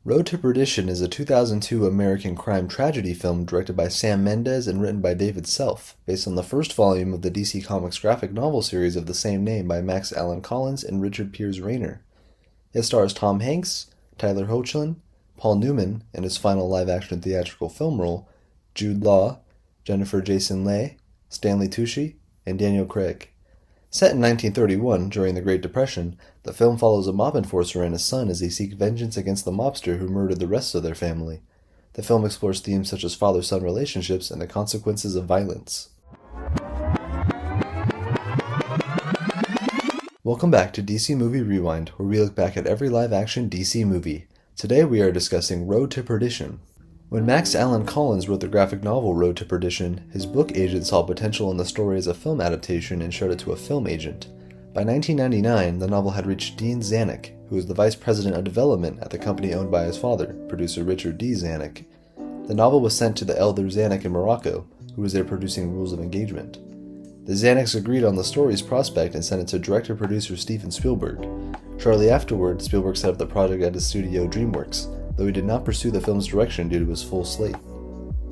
Road to Perdition is a 2002 American crime tragedy film directed by Sam Mendes and written by David Self, based on the first volume of the DC Comics graphic novel series of the same name by Max Allan Collins and Richard Piers Rayner. It stars Tom Hanks, Tyler Hoechlin, Paul Newman in his final live-action theatrical film role, Jude Law, Jennifer Jason Leigh, Stanley Tucci, and Daniel Craig. Set in 1931, during the Great Depression, the film follows a mob enforcer and his son as they seek vengeance against the mobster who murdered the rest of their family. The film explores themes such as father-son relationships and the consequences of violence. Welcome back to DC Movie Rewind, where we look back at every live-action DC movie. Today we are discussing Road to Perdition. When Max Allan Collins wrote the graphic novel Road to Perdition, his book agent saw potential in the story as a film adaptation and showed it to a film agent. By 1999, the novel had reached Dean Zanuck, who was the vice president of development at the company owned by his father, producer Richard D. Zanuck. The novel was sent to the elder Zanuck in Morocco, who was there producing Rules of Engagement. The Zanucks agreed on the story's prospect and sent it to director-producer Steven Spielberg. Shortly afterward, Spielberg set up the project at his studio DreamWorks, though he did not pursue the film's direction due to his full slate.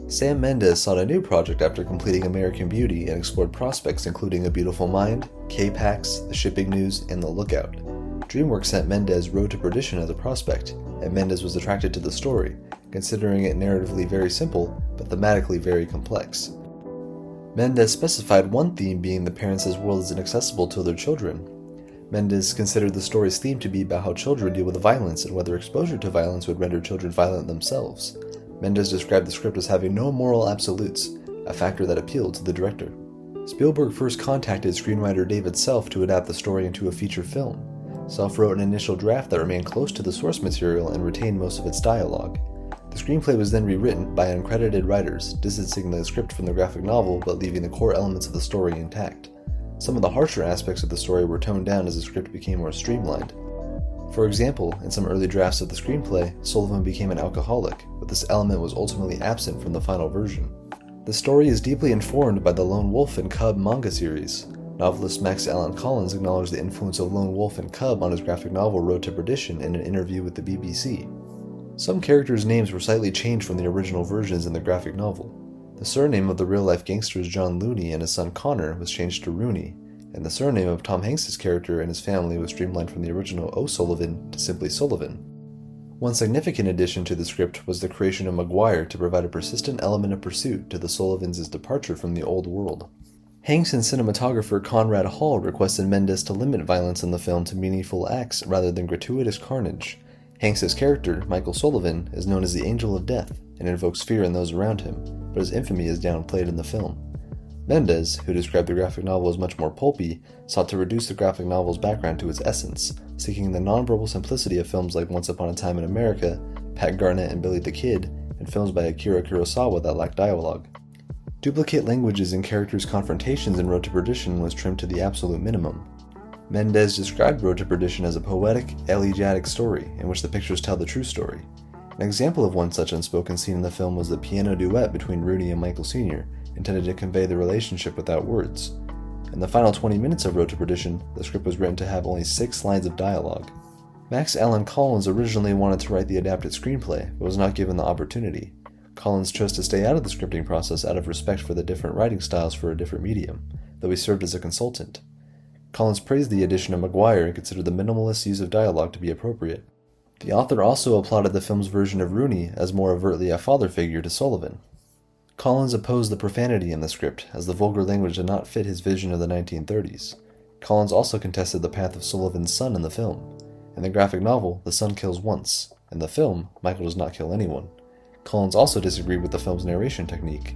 Sam Mendes sought a new project after completing American Beauty and explored prospects including A Beautiful Mind, K-Pax, The Shipping News, and The Lookout. DreamWorks sent Mendes Road to Perdition as a prospect, and Mendes was attracted to the story, considering it narratively very simple, but thematically very complex. Mendes specified one theme being the parents' world is inaccessible to their children. Mendes considered the story's theme to be about how children deal with violence and whether exposure to violence would render children violent themselves. Mendes described the script as having no moral absolutes, a factor that appealed to the director. Spielberg first contacted screenwriter David Self to adapt the story into a feature film. Self wrote an initial draft that remained close to the source material and retained most of its dialogue. The screenplay was then rewritten by uncredited writers, distancing the script from the graphic novel but leaving the core elements of the story intact. Some of the harsher aspects of the story were toned down as the script became more streamlined. For example, in some early drafts of the screenplay, Sullivan became an alcoholic, but this element was ultimately absent from the final version. The story is deeply informed by the Lone Wolf and Cub manga series. Novelist Max Allan Collins acknowledged the influence of Lone Wolf and Cub on his graphic novel Road to Perdition in an interview with the BBC. Some characters' names were slightly changed from the original versions in the graphic novel. The surname of the real-life gangsters John Looney and his son Connor was changed to Rooney, and the surname of Tom Hanks' character and his family was streamlined from the original O'Sullivan to simply Sullivan. One significant addition to the script was the creation of Maguire to provide a persistent element of pursuit to the Sullivans' departure from the old world. Hanks and cinematographer Conrad Hall requested Mendes to limit violence in the film to meaningful acts rather than gratuitous carnage. Hanks' character, Michael Sullivan, is known as the Angel of Death and invokes fear in those around him, but his infamy is downplayed in the film. Mendes, who described the graphic novel as much more pulpy, sought to reduce the graphic novel's background to its essence, seeking the nonverbal simplicity of films like Once Upon a Time in America, Pat Garnett and Billy the Kid, and films by Akira Kurosawa that lacked dialogue. Duplicate languages and characters' confrontations in Road to Perdition was trimmed to the absolute minimum. Mendes described Road to Perdition as a poetic, elegiac story in which the pictures tell the true story. An example of one such unspoken scene in the film was the piano duet between Rooney and Michael Sr., intended to convey the relationship without words. In the final 20 minutes of Road to Perdition, the script was written to have only 6 lines of dialogue. Max Allan Collins originally wanted to write the adapted screenplay, but was not given the opportunity. Collins chose to stay out of the scripting process out of respect for the different writing styles for a different medium, though he served as a consultant. Collins praised the addition of Maguire and considered the minimalist use of dialogue to be appropriate. The author also applauded the film's version of Rooney as more overtly a father figure to Sullivan. Collins opposed the profanity in the script, as the vulgar language did not fit his vision of the 1930s. Collins also contested the path of Sullivan's son in the film. In the graphic novel, the son kills once. In the film, Michael does not kill anyone. Collins also disagreed with the film's narration technique.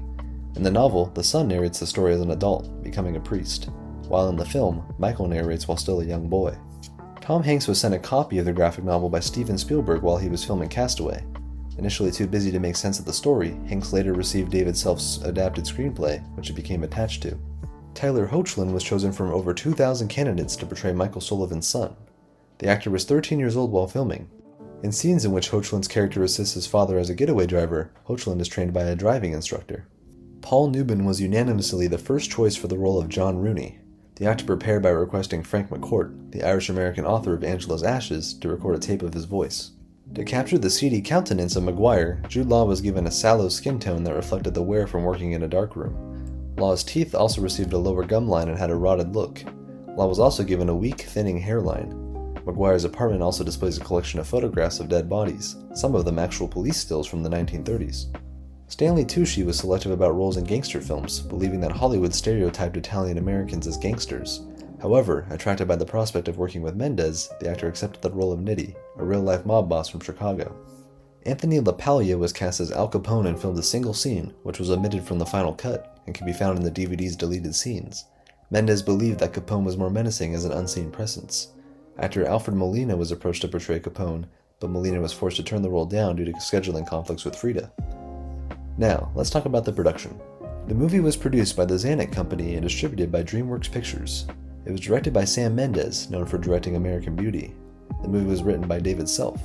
In the novel, the son narrates the story as an adult, becoming a priest, while in the film, Michael narrates while still a young boy. Tom Hanks was sent a copy of the graphic novel by Steven Spielberg while he was filming Castaway. Initially too busy to make sense of the story, Hanks later received David Self's adapted screenplay, which it became attached to. Tyler Hoechlin was chosen from over 2,000 candidates to portray Michael Sullivan's son. The actor was 13 years old while filming. In scenes in which Hoechlin's character assists his father as a getaway driver, Hoechlin is trained by a driving instructor. Paul Newman was unanimously the first choice for the role of John Rooney. The actor prepared by requesting Frank McCourt, the Irish-American author of Angela's Ashes, to record a tape of his voice. To capture the seedy countenance of Maguire, Jude Law was given a sallow skin tone that reflected the wear from working in a darkroom. Law's teeth also received a lower gum line and had a rotted look. Law was also given a weak, thinning hairline. Maguire's apartment also displays a collection of photographs of dead bodies, some of them actual police stills from the 1930s. Stanley Tucci was selective about roles in gangster films, believing that Hollywood stereotyped Italian Americans as gangsters. However, attracted by the prospect of working with Mendes, the actor accepted the role of Nitti, a real-life mob boss from Chicago. Anthony LaPaglia was cast as Al Capone and filmed a single scene, which was omitted from the final cut, and can be found in the DVD's deleted scenes. Mendes believed that Capone was more menacing as an unseen presence. Actor Alfred Molina was approached to portray Capone, but Molina was forced to turn the role down due to scheduling conflicts with Frida. Now, let's talk about the production. The movie was produced by the Zanuck Company and distributed by DreamWorks Pictures. It was directed by Sam Mendes, known for directing American Beauty. The movie was written by David Self.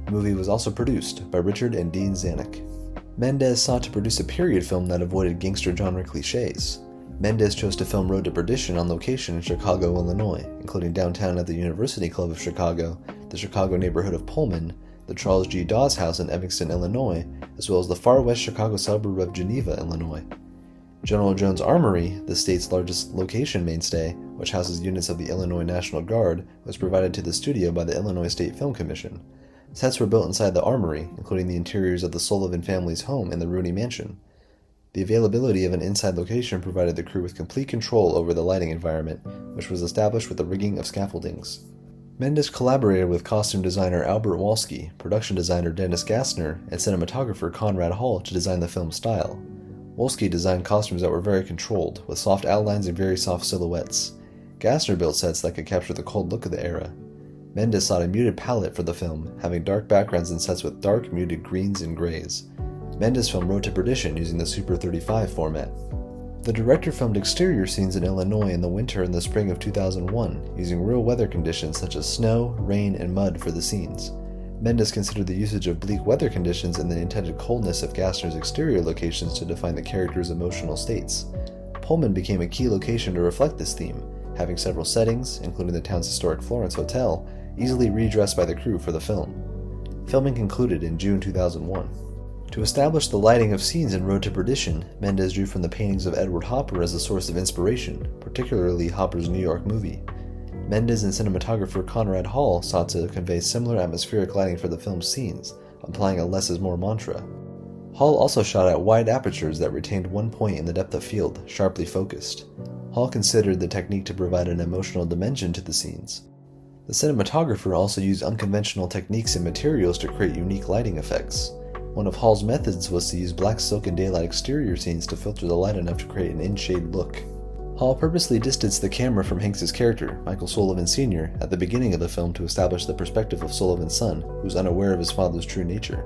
The movie was also produced by Richard and Dean Zanuck. Mendes sought to produce a period film that avoided gangster genre cliches. Mendes chose to film Road to Perdition on location in Chicago, Illinois, including downtown at the University Club of Chicago, the Chicago neighborhood of Pullman, the Charles G. Dawes House in Evanston, Illinois, as well as the far west Chicago suburb of Geneva, Illinois. General Jones Armory, the state's largest location mainstay, which houses units of the Illinois National Guard, was provided to the studio by the Illinois State Film Commission. Sets were built inside the armory, including the interiors of the Sullivan family's home in the Rooney mansion. The availability of an inside location provided the crew with complete control over the lighting environment, which was established with the rigging of scaffoldings. Mendes collaborated with costume designer Albert Walski, production designer Dennis Gassner, and cinematographer Conrad Hall to design the film's style. Wolski designed costumes that were very controlled, with soft outlines and very soft silhouettes. Gassner built sets that could capture the cold look of the era. Mendes sought a muted palette for the film, having dark backgrounds and sets with dark, muted greens and grays. Mendes filmed Road to Perdition using the Super 35 format. The director filmed exterior scenes in Illinois in the winter and the spring of 2001, using real weather conditions such as snow, rain, and mud for the scenes. Mendes considered the usage of bleak weather conditions and the intended coldness of Gassner's exterior locations to define the characters' emotional states. Pullman became a key location to reflect this theme, having several settings, including the town's historic Florence Hotel, easily redressed by the crew for the film. Filming concluded in June 2001. To establish the lighting of scenes in Road to Perdition, Mendes drew from the paintings of Edward Hopper as a source of inspiration, particularly Hopper's New York movie. Mendes and cinematographer Conrad Hall sought to convey similar atmospheric lighting for the film's scenes, applying a less is more mantra. Hall also shot at wide apertures that retained one point in the depth of field, sharply focused. Hall considered the technique to provide an emotional dimension to the scenes. The cinematographer also used unconventional techniques and materials to create unique lighting effects. One of Hall's methods was to use black silk and daylight exterior scenes to filter the light enough to create an in-shade look. Hall purposely distanced the camera from Hanks' character, Michael Sullivan Sr., at the beginning of the film to establish the perspective of Sullivan's son, who was unaware of his father's true nature.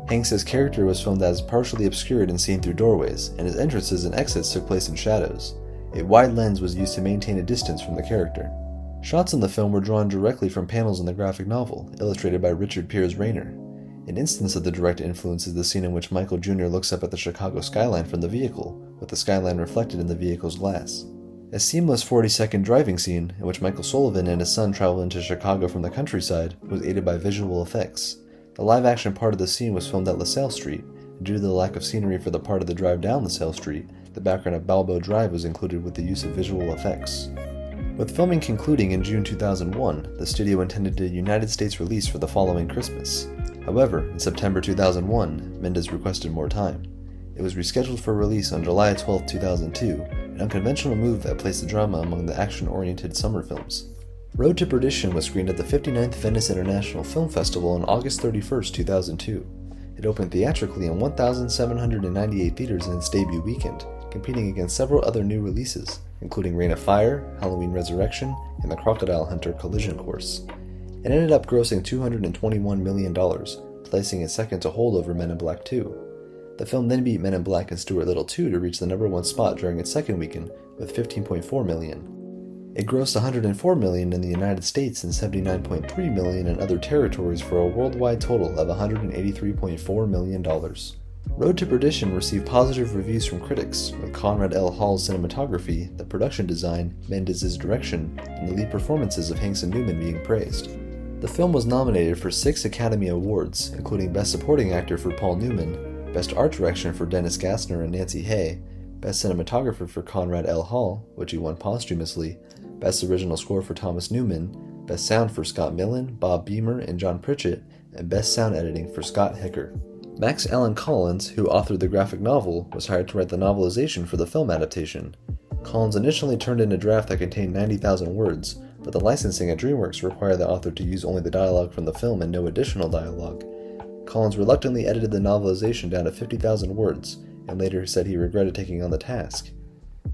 Hanks' character was filmed as partially obscured and seen through doorways, and his entrances and exits took place in shadows. A wide lens was used to maintain a distance from the character. Shots in the film were drawn directly from panels in the graphic novel, illustrated by Richard Piers Rayner. An instance of the direct influence is the scene in which Michael Jr. looks up at the Chicago skyline from the vehicle, with the skyline reflected in the vehicle's glass. A seamless 40-second driving scene, in which Michael Sullivan and his son travel into Chicago from the countryside, was aided by visual effects. The live-action part of the scene was filmed at LaSalle Street, and due to the lack of scenery for the part of the drive down LaSalle Street, the background of Balboa Drive was included with the use of visual effects. With filming concluding in June 2001, the studio intended a United States release for the following Christmas. However, in September 2001, Mendes requested more time. It was rescheduled for release on July 12, 2002, an unconventional move that placed the drama among the action-oriented summer films. Road to Perdition was screened at the 59th Venice International Film Festival on August 31, 2002. It opened theatrically in 1,798 theaters in its debut weekend, competing against several other new releases, including Reign of Fire, Halloween Resurrection, and The Crocodile Hunter Collision Course. It ended up grossing $221 million, placing it second to Holdover Men in Black 2. The film then beat Men in Black and Stuart Little 2 to reach the #1 spot during its second weekend, with $15.4 million. It grossed $104 million in the United States and $79.3 million in other territories for a worldwide total of $183.4 million. Road to Perdition received positive reviews from critics, with Conrad L. Hall's cinematography, the production design, Mendes' direction, and the lead performances of Hanks and Newman being praised. The film was nominated for 6 Academy Awards, including Best Supporting Actor for Paul Newman, Best Art Direction for Dennis Gassner and Nancy Hay, Best Cinematographer for Conrad L. Hall, which he won posthumously, Best Original Score for Thomas Newman, Best Sound for Scott Millen, Bob Beamer, and John Pritchett, and Best Sound Editing for Scott Hecker. Max Allan Collins, who authored the graphic novel, was hired to write the novelization for the film adaptation. Collins initially turned in a draft that contained 90,000 words, but the licensing at DreamWorks required the author to use only the dialogue from the film and no additional dialogue. Collins reluctantly edited the novelization down to 50,000 words, and later said he regretted taking on the task.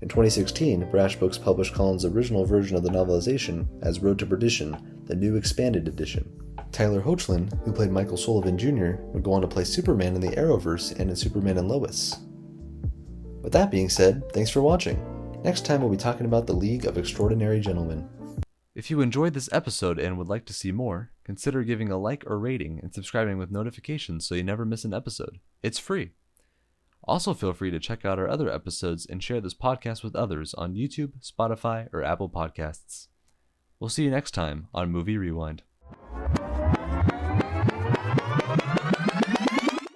In 2016, Brash Books published Collins' original version of the novelization as Road to Perdition, the new expanded edition. Tyler Hoechlin, who played Michael Sullivan Jr., would go on to play Superman in the Arrowverse and in Superman and Lois. With that being said, thanks for watching. Next time we'll be talking about the League of Extraordinary Gentlemen. If you enjoyed this episode and would like to see more, consider giving a like or rating and subscribing with notifications so you never miss an episode. It's free. Also feel free to check out our other episodes and share this podcast with others on YouTube, Spotify, or Apple Podcasts. We'll see you next time on Movie Rewind.